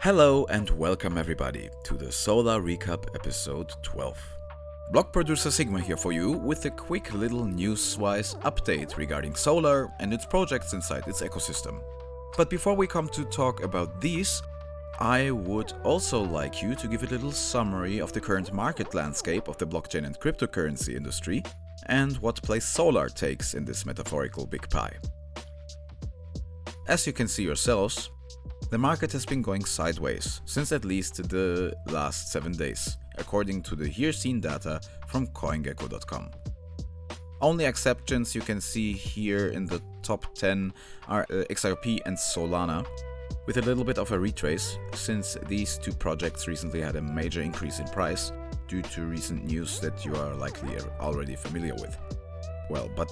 Hello and welcome everybody to the Solar Recap episode 12. Blog producer Sigma here for you with a quick little news-wise update regarding solar and its projects inside its ecosystem. But before we come to talk about these, I would also like you to give a little summary of the current market landscape of the blockchain and cryptocurrency industry and what place solar takes in this metaphorical big pie. As you can see yourselves, the market has been going sideways since at least the last 7 days, according to the here seen data from CoinGecko.com. Only exceptions you can see here in the top 10 are XRP and Solana, with a little bit of a retrace since these two projects recently had a major increase in price due to recent news that you are likely already familiar with. Well, but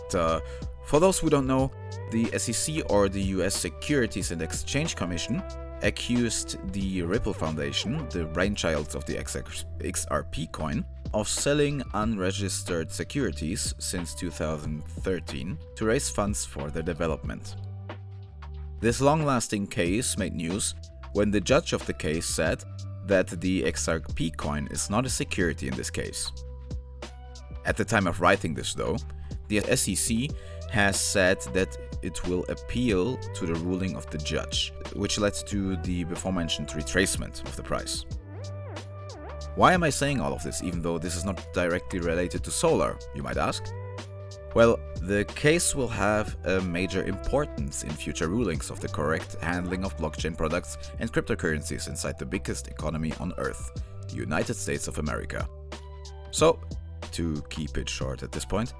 for those who don't know, the SEC or the US Securities and Exchange Commission accused the Ripple Foundation, the brainchild of the XRP coin, of selling unregistered securities since 2013 to raise funds for their development. This long-lasting case made news when the judge of the case said that the XRP coin is not a security in this case. At the time of writing this though, the SEC has said that it will appeal to the ruling of the judge, which led to the before-mentioned retracement of the price. Why am I saying all of this, even though this is not directly related to solar, you might ask? Well, the case will have a major importance in future rulings of the correct handling of blockchain products and cryptocurrencies inside the biggest economy on Earth, the United States of America. So, to keep it short at this point,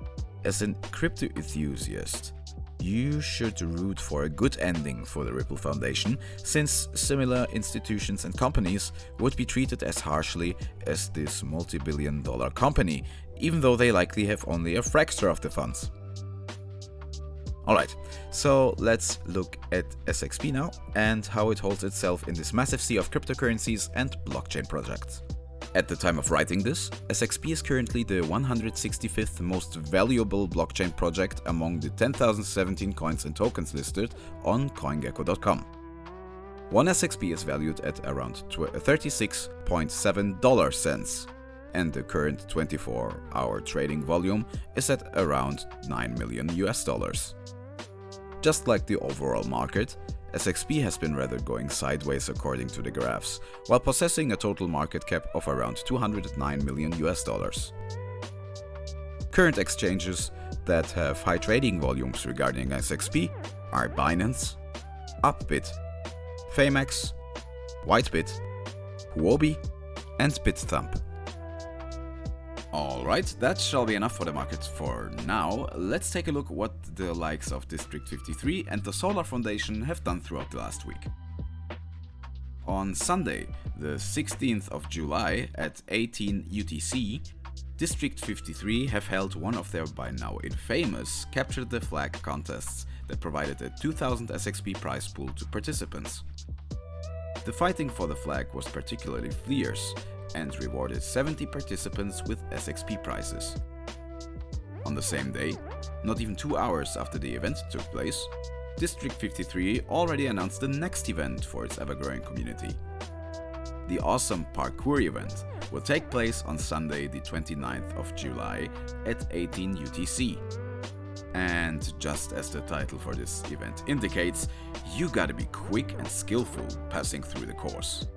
as a crypto enthusiast, you should root for a good ending for the Ripple Foundation, since similar institutions and companies would be treated as harshly as this multi-billion-dollar company, even though they likely have only a fraction of the funds. Alright, so let's look at SXP now and how it holds itself in this massive sea of cryptocurrencies and blockchain projects. At the time of writing this, SXP is currently the 165th most valuable blockchain project among the 10,017 coins and tokens listed on CoinGecko.com. One SXP is valued at around $36.7, and the current 24-hour trading volume is at around $9 million. Just like the overall market, SXP has been rather going sideways according to the graphs, while possessing a total market cap of around $209 million. Current exchanges that have high trading volumes regarding SXP are Binance, Upbit, Phamex, Whitebit, Huobi, and Bitstamp. Alright, that shall be enough for the market for now. Let's take a look what the likes of District53 and the Solar Foundation have done throughout the last week. On Sunday, the 16th of July at 18 UTC, District53 have held one of their by now infamous Capture the Flag contests that provided a 2000 SXP prize pool to participants. The fighting for the flag was particularly fierce and rewarded 70 participants with SXP prizes. On the same day, not even 2 hours after the event took place, District53 already announced the next event for its ever-growing community. The awesome parkour event will take place on Sunday the 29th of July at 18 UTC. And just as the title for this event indicates, you gotta be quick and skillful passing through the course.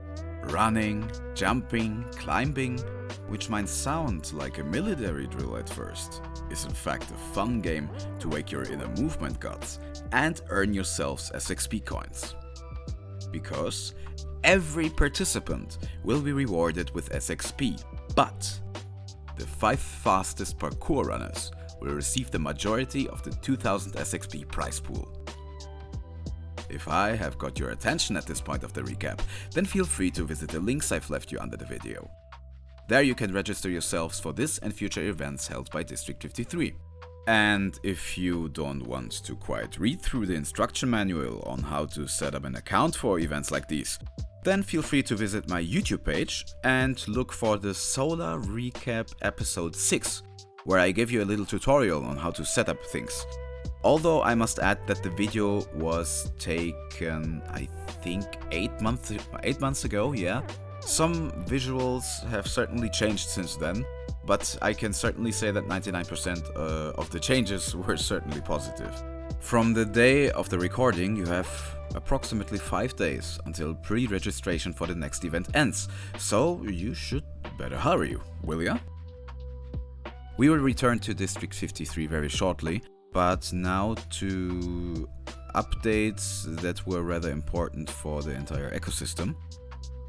Running, jumping, climbing, which might sound like a military drill at first, is in fact a fun game to wake your inner movement gods and earn yourselves SXP coins. Because every participant will be rewarded with SXP, but the 5 fastest parkour runners will receive the majority of the 2000 SXP prize pool. If I have got your attention at this point of the recap, then feel free to visit the links I've left you under the video. There you can register yourselves for this and future events held by District53. And if you don't want to quite read through the instruction manual on how to set up an account for events like these, then feel free to visit my YouTube page and look for the Solar Recap episode 6, where I give you a little tutorial on how to set up things. Although I must add that the video was taken, I think, 8 months ago, yeah. Some visuals have certainly changed since then, but I can certainly say that 99% of the changes were certainly positive. From the day of the recording, you have approximately 5 days until pre-registration for the next event ends, so you should better hurry, will ya? We will return to District 53 very shortly, but now to updates that were rather important for the entire ecosystem.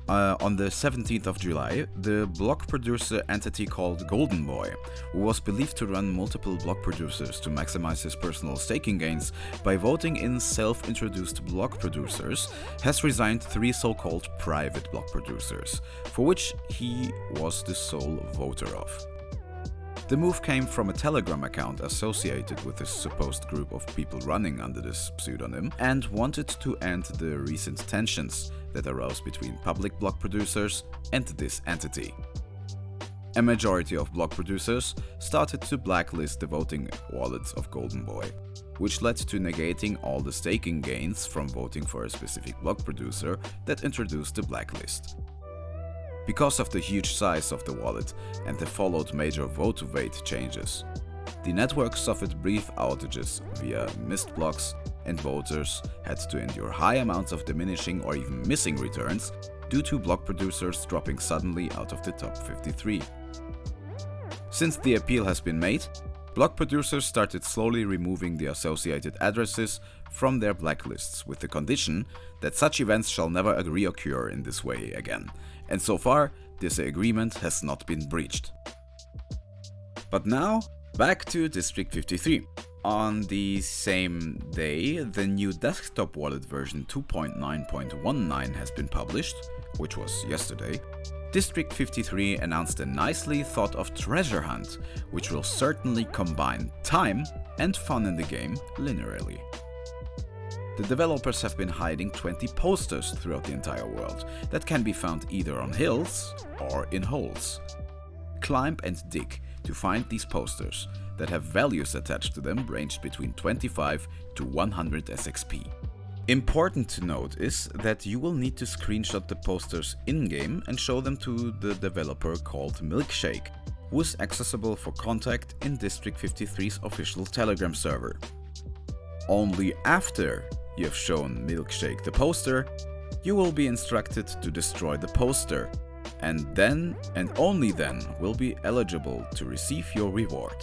On the 17th of July, the block producer entity called Golden Boy, who was believed to run multiple block producers to maximize his personal staking gains by voting in self-introduced block producers, has resigned 3 so-called private block producers, for which he was the sole voter of. The move came from a Telegram account associated with this supposed group of people running under this pseudonym and wanted to end the recent tensions that arose between public block producers and this entity. A majority of block producers started to blacklist the voting wallets of Golden Boy, which led to negating all the staking gains from voting for a specific block producer that introduced the blacklist. Because of the huge size of the wallet and the followed major vote-to-wait changes, the network suffered brief outages via missed blocks, and voters had to endure high amounts of diminishing or even missing returns due to block producers dropping suddenly out of the top 53. Since the appeal has been made, block producers started slowly removing the associated addresses from their blacklists with the condition that such events shall never reoccur in this way again, and so far this agreement has not been breached. But now, back to District 53. On the same day, the new desktop wallet version 2.9.19 has been published, which was yesterday. District 53 announced a nicely thought of treasure hunt, which will certainly combine time and fun in the game linearly. The developers have been hiding 20 posters throughout the entire world that can be found either on hills or in holes. Climb and dig to find these posters that have values attached to them ranged between 25 to 100 SXP. Important to note is that you will need to screenshot the posters in-game and show them to the developer called Milkshake, who is accessible for contact in District 53's official Telegram server. Only after you have shown Milkshake the poster, you will be instructed to destroy the poster, and then and only then will be eligible to receive your reward.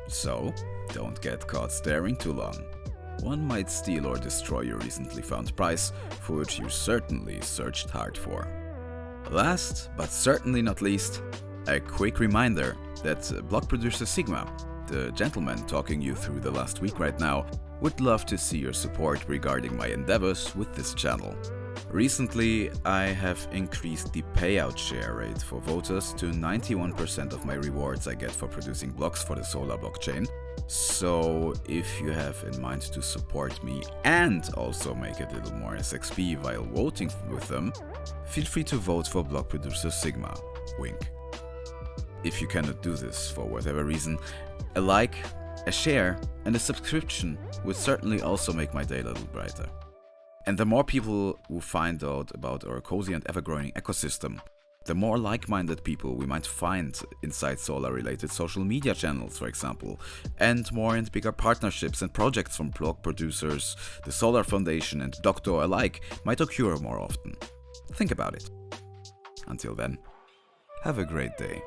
So, don't get caught staring too long. One might steal or destroy your recently found prize, for which you certainly searched hard for. Last, but certainly not least, a quick reminder that block producer Sigma, the gentleman talking you through the last week right now, would love to see your support regarding my endeavors with this channel. Recently, I have increased the payout share rate for voters to 91% of my rewards I get for producing blocks for the Solar blockchain. So if you have in mind to support me and also make a little more SXP while voting with them, feel free to vote for block producer Sigma. Wink. If you cannot do this for whatever reason, a like, a share and a subscription would certainly also make my day a little brighter. And the more people who find out about our cozy and ever-growing ecosystem, the more like-minded people we might find inside Solar-related social media channels, for example, and more and bigger partnerships and projects from block producers, the Solar Foundation and Doctor alike might occur more often. Think about it. Until then, have a great day.